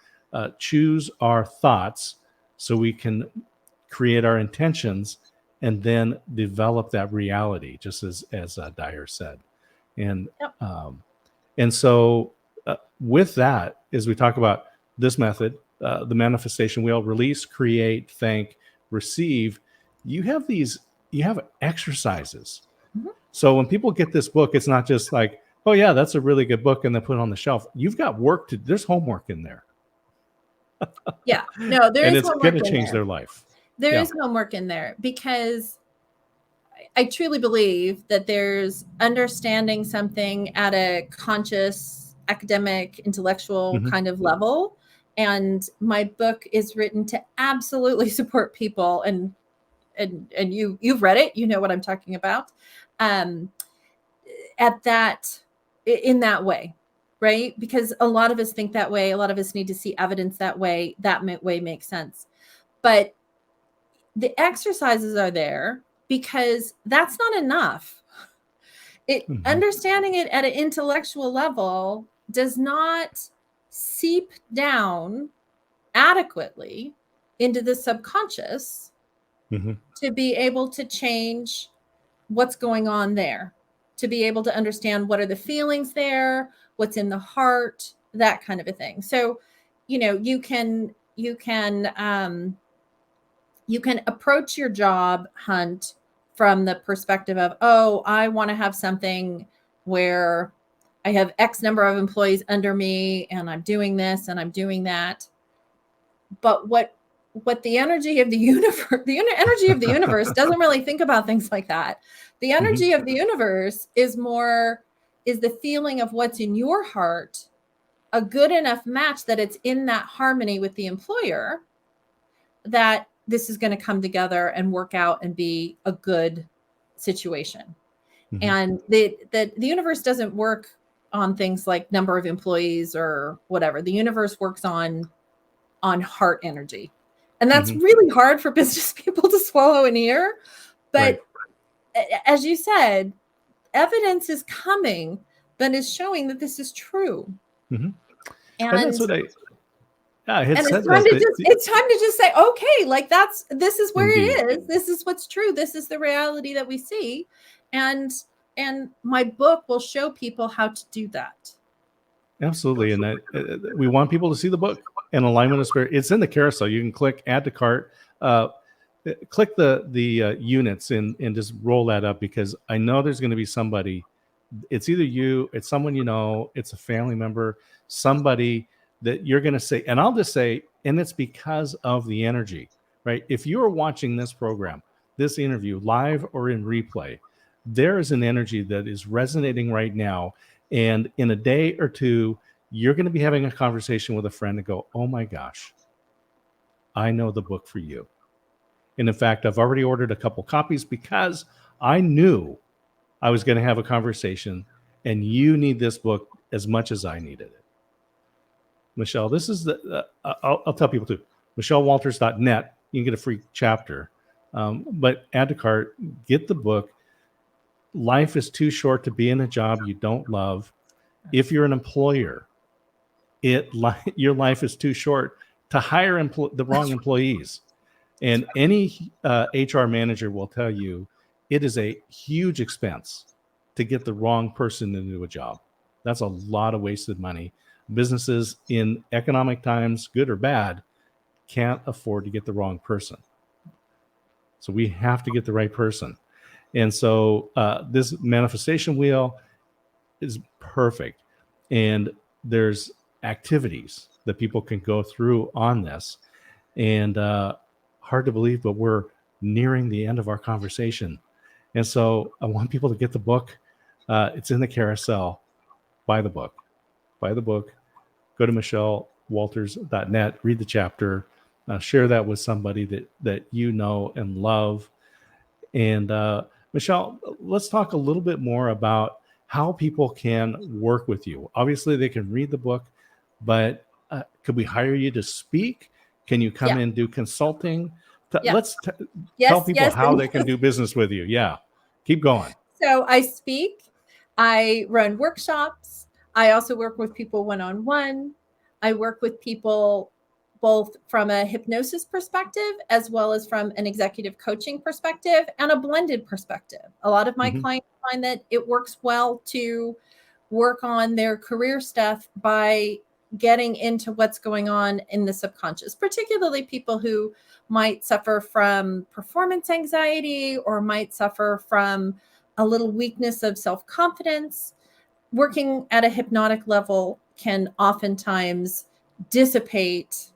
choose our thoughts so we can create our intentions and then develop that reality, just as Dyer said. And and so with that, as we talk about this method, the manifestation wheel, release, create, thank, receive, you have exercises. So when people get this book, it's not just like, oh yeah, that's a really good book, and they put it on the shelf. You've got work there's homework in there. Yeah, no, and it's going to change their life. There is homework in there, because I truly believe that there's understanding something at a conscious, academic, intellectual kind of level. And my book is written to absolutely support people. And you've read it, you know what I'm talking about. In that way, right? Because a lot of us think that way. A lot of us need to see evidence that way. That way makes sense. But the exercises are there because that's not enough. Understanding it at an intellectual level does not seep down adequately into the subconscious to be able to change what's going on there, to be able to understand what are the feelings there, what's in the heart, that kind of a thing. So, you can approach your job hunt from the perspective of, oh, I want to have something where I have X number of employees under me and I'm doing this and I'm doing that. But what the energy of the universe doesn't really think about things like that. The energy of the universe is the feeling of what's in your heart, a good enough match that it's in that harmony with the employer, that this is going to come together and work out and be a good situation. And the universe doesn't work on things like number of employees or whatever. The universe works on heart energy. And that's really hard for business people to swallow and hear. But as you said, evidence is coming that is showing that this is true. And that's what it's time to just say, okay, like this is where it is. This is what's true. This is the reality that we see. And my book will show people how to do that. Absolutely. And we want people to see the book and Alignment of Spirit. It's in the carousel. You can click add to cart, click the units and just roll that up, because I know there's going to be somebody. It's either you, it's someone you know, it's a family member, somebody that you're going to say, and I'll just say, and it's because of the energy, right? If you are watching this program, this interview live or in replay, there is an energy that is resonating right now. And in a day or two, you're going to be having a conversation with a friend and go, oh my gosh, I know the book for you. And in fact, I've already ordered a couple copies because I knew I was going to have a conversation, and you need this book as much as I needed it. Michelle, this is I'll tell people too, michellewalters.net. You can get a free chapter. But add to cart, get the book. Life is too short to be in a job you don't love. If you're an employer, your life is too short to hire the wrong employees. And any HR manager will tell you it is a huge expense to get the wrong person into a job. That's a lot of wasted money. Businesses in economic times, good or bad, can't afford to get the wrong person. So we have to get the right person. And so this manifestation wheel is perfect. And there's activities that people can go through on this. And hard to believe, but we're nearing the end of our conversation. And so I want people to get the book. It's in the carousel. Buy the book. Buy the book. Go to michellewalters.net. Read the chapter. Share that with somebody that you know and love. And Michelle, let's talk a little bit more about how people can work with you. Obviously, they can read the book, but could we hire you to speak? Can you come and do consulting? Let's tell people how they can do business with you. Yeah, keep going. So I speak. I run workshops. I also work with people one-on-one. I work with people both from a hypnosis perspective as well as from an executive coaching perspective and a blended perspective. A lot of my clients find that it works well to work on their career stuff by getting into what's going on in the subconscious, particularly people who might suffer from performance anxiety or might suffer from a little weakness of self-confidence. Working at a hypnotic level can oftentimes dissipate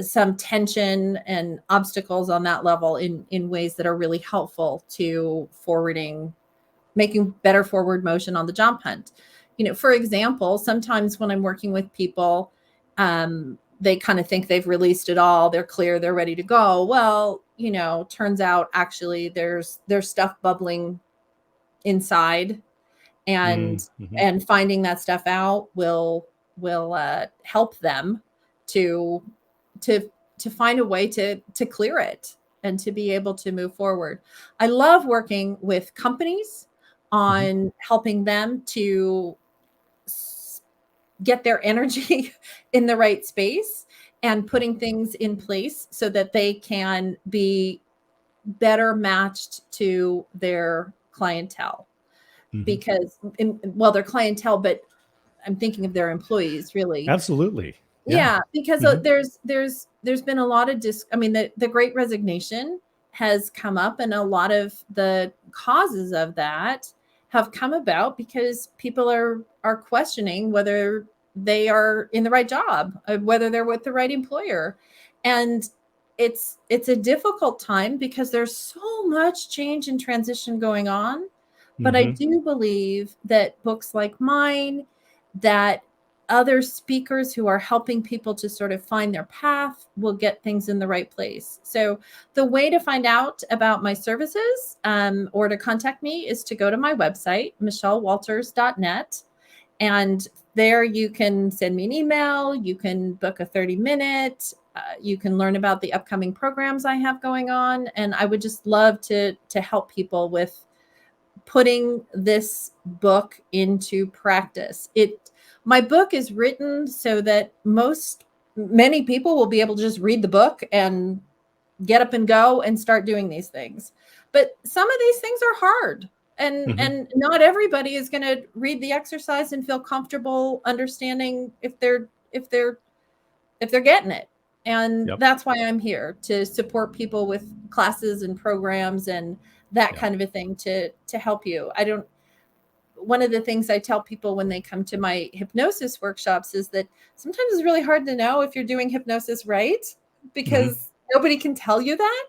some tension and obstacles on that level in ways that are really helpful to making better forward motion on the job hunt. For example, sometimes when I'm working with people, they kind of think they've released it all. They're clear. They're ready to go. Well, turns out actually there's stuff bubbling inside, and finding that stuff out will help them to find a way to clear it and to be able to move forward. I love working with companies on helping them to get their energy in the right space and putting things in place so that they can be better matched to their clientele. Because their clientele, but I'm thinking of their employees, really. Absolutely. Yeah, because there's been a lot of the Great Resignation has come up, and a lot of the causes of that have come about because people are questioning whether they are in the right job, whether they're with the right employer. And it's a difficult time because there's so much change and transition going on. But I do believe that books like mine, that other speakers who are helping people to sort of find their path, will get things in the right place. So the way to find out about my services or to contact me is to go to my website, michellewalters.net. And there you can send me an email. You can book a 30-minute. You can learn about the upcoming programs I have going on. And I would just love to help people with putting this book into practice. My book is written so that many people will be able to just read the book and get up and go and start doing these things. But some of these things are hard, and not everybody is going to read the exercise and feel comfortable understanding if they're getting it. And that's why I'm here, to support people with classes and programs and that kind of a thing to help you. One of the things I tell people when they come to my hypnosis workshops is that sometimes it's really hard to know if you're doing hypnosis right, because nobody can tell you that.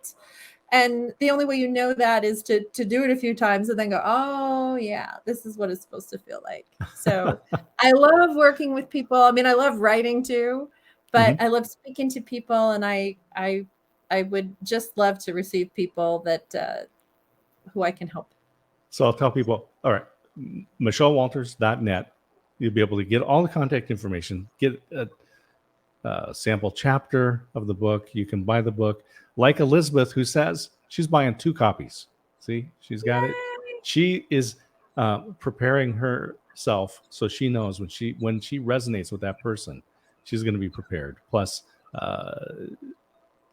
And the only way you know that is to do it a few times and then go, oh yeah, this is what it's supposed to feel like. So I love working with people. I mean, I love writing too, but I love speaking to people, and I would just love to receive people that who I can help. So I'll tell people, all right, michellewalters.net. You'll be able to get all the contact information, get a sample chapter of the book. You can buy the book, like Elizabeth, who says she's buying 2 copies. See, she's got it. She is preparing herself so she knows when she resonates with that person, she's going to be prepared. Plus,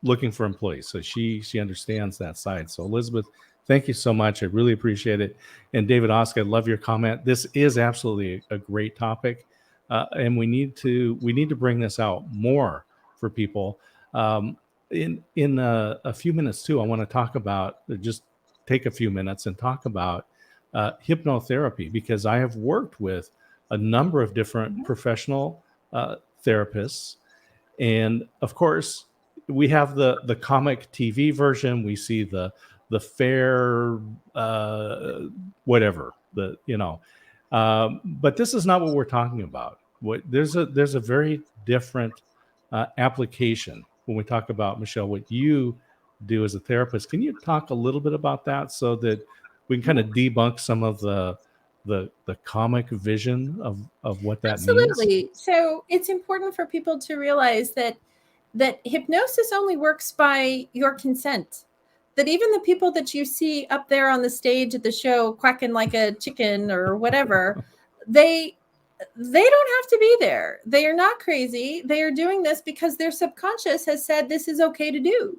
looking for employees, so she understands that side. So Elizabeth, thank you so much. I really appreciate it. And David Osk, I love your comment. This is absolutely a great topic, and we need to bring this out more for people. In a few minutes too, I want to talk about, just take a few minutes and talk about hypnotherapy, because I have worked with a number of different professional therapists, and of course we have the comic TV version. We see the fair whatever, but this is not what we're talking about. There's a very different application when we talk about, Michelle, what you do as a therapist. Can you talk a little bit about that so that we can kind of debunk some of the comic vision of what that means? Absolutely. So it's important for people to realize that hypnosis only works by your consent. That even the people that you see up there on the stage at the show quacking like a chicken or whatever, they don't have to be there. They are not crazy. They are doing this because their subconscious has said this is okay to do.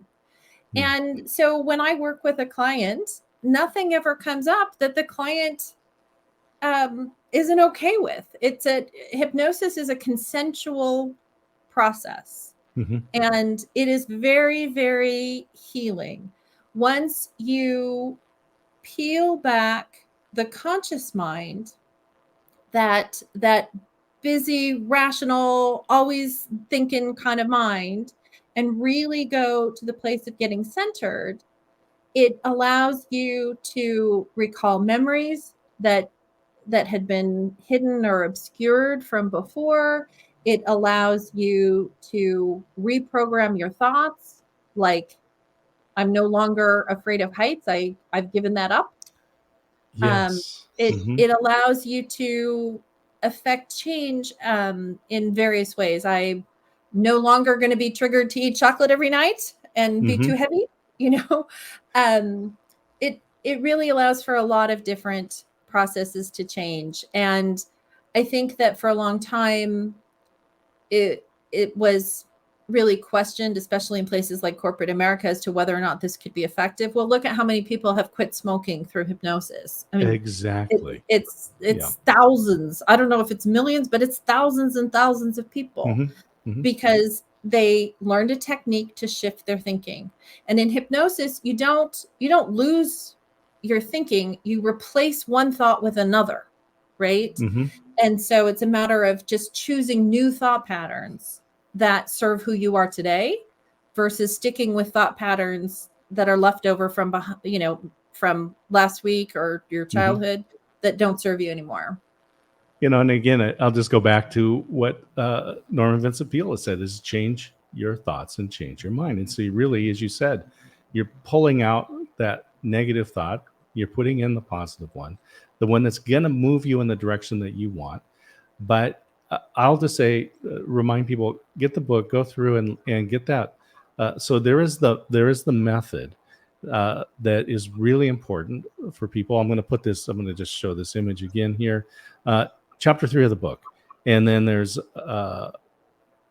And so when I work with a client, nothing ever comes up that the client isn't okay with. Hypnosis is a consensual process. And it is very, very healing. Once you peel back the conscious mind, that busy, rational, always thinking kind of mind, and really go to the place of getting centered, it allows you to recall memories that had been hidden or obscured from before. It allows you to reprogram your thoughts, like, I'm no longer afraid of heights. I've given that up. Yes. It allows you to affect change in various ways. I'm no longer going to be triggered to eat chocolate every night and be too heavy. It really allows for a lot of different processes to change. And I think that for a long time, it was really questioned, especially in places like corporate America, as to whether or not this could be effective. Well, look at how many people have quit smoking through hypnosis. I mean, exactly. It's thousands. I don't know if it's millions, but it's thousands and thousands of people because they learned a technique to shift their thinking. And in hypnosis, you don't lose your thinking. You replace one thought with another, right? And so it's a matter of just choosing new thought patterns that serve who you are today versus sticking with thought patterns that are left over from from last week or your childhood that don't serve you anymore. And again, I'll just go back to what Norman Vincent Peale has said, is change your thoughts and change your mind. And so you really, as you said, you're pulling out that negative thought, you're putting in the positive one, the one that's going to move you in the direction that you want. But I'll just say, remind people, get the book, go through and get that. So there is the method that is really important for people. I'm going to just show this image again here. Chapter 3 of the book. And then there's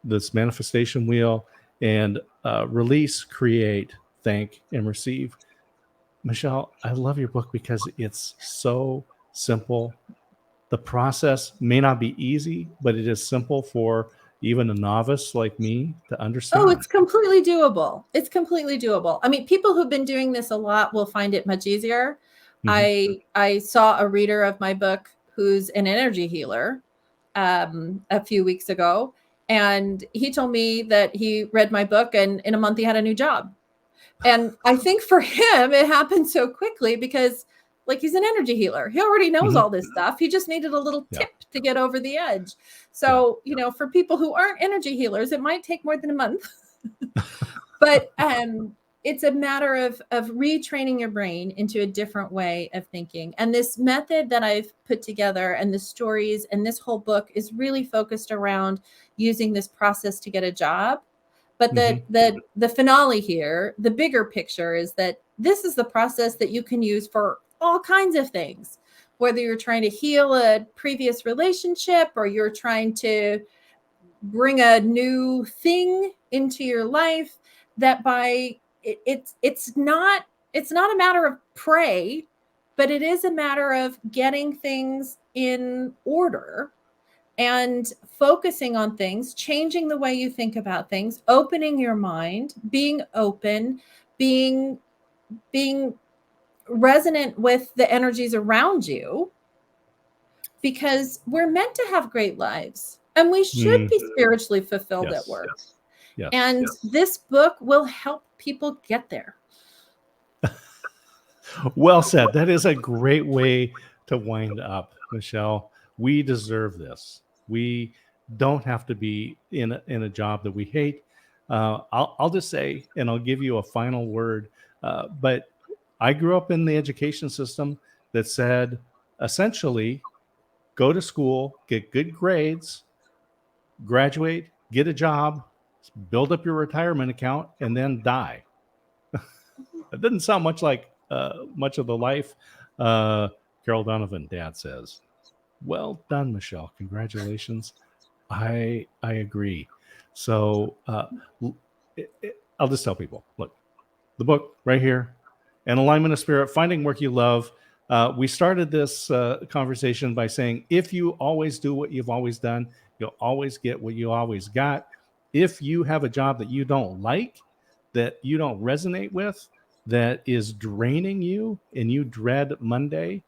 this manifestation wheel and release, create, thank, and receive. Michelle, I love your book because it's so simple. The process may not be easy, but it is simple for even a novice like me to understand. Oh, it's completely doable. It's completely doable. I mean, people who've been doing this a lot will find it much easier. I saw a reader of my book who's an energy healer a few weeks ago, and he told me that he read my book and in a month he had a new job. And I think for him, it happened so quickly because, like, he's an energy healer. He already knows all this stuff. He just needed a little tip to get over the edge. So, for people who aren't energy healers, it might take more than a month. But it's a matter of retraining your brain into a different way of thinking. And this method that I've put together and the stories and this whole book is really focused around using this process to get a job. But the finale here, the bigger picture, is that this is the process that you can use for all kinds of things, whether you're trying to heal a previous relationship or you're trying to bring a new thing into your life. That by it's not a matter of pray, but it is a matter of getting things in order and focusing on things, changing the way you think about things, opening your mind, being open, being resonant with the energies around you, because we're meant to have great lives and we should be spiritually fulfilled at work. Yes. And this book will help people get there. Well said. That is a great way to wind up, Michelle. We deserve this. We don't have to be in a job that we hate. I'll just say, and I'll give you a final word, but I grew up in the education system that said, essentially, go to school, get good grades, graduate, get a job, build up your retirement account, and then die. It didn't sound much like much of the life. Carol Donovan, Dad says, well done, Michelle. Congratulations. I agree. So I'll just tell people, look, the book right here, An Alignment of Spirit, Finding Work You Love. We started this conversation by saying, if you always do what you've always done, you'll always get what you always got. If you have a job that you don't like, that you don't resonate with, that is draining you and you dread Monday,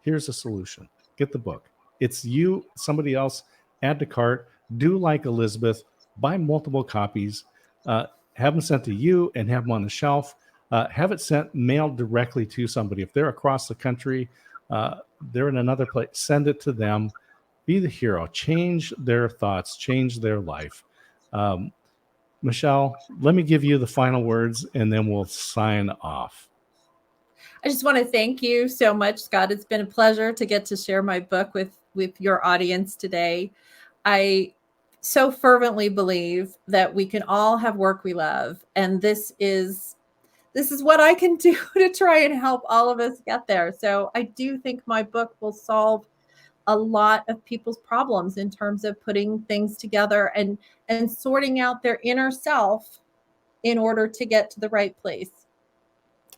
here's a solution. Get the book. It's you, somebody else, add to cart, do like Elizabeth, buy multiple copies, have them sent to you and have them on the shelf. Have it sent, mailed directly to somebody. If they're across the country, they're in another place, send it to them. Be the hero. Change their thoughts. Change their life. Michelle, let me give you the final words, and then we'll sign off. I just want to thank you so much, Scott. It's been a pleasure to get to share my book with your audience today. I so fervently believe that we can all have work we love, and this is what I can do to try and help all of us get there. So I do think my book will solve a lot of people's problems in terms of putting things together and sorting out their inner self in order to get to the right place.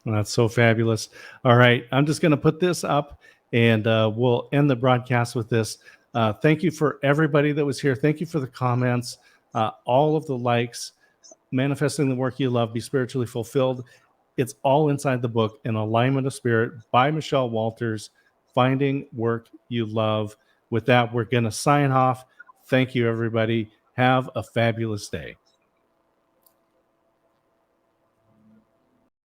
Well, that's so fabulous. All right. I'm just going to put this up and we'll end the broadcast with this. Thank you for everybody that was here. Thank you for the comments, all of the likes. Manifesting the Work You Love, Be Spiritually Fulfilled. It's all inside the book, An Alignment of Spirit by Michelle Walters, Finding Work You Love. With that, we're going to sign off. Thank you, everybody. Have a fabulous day.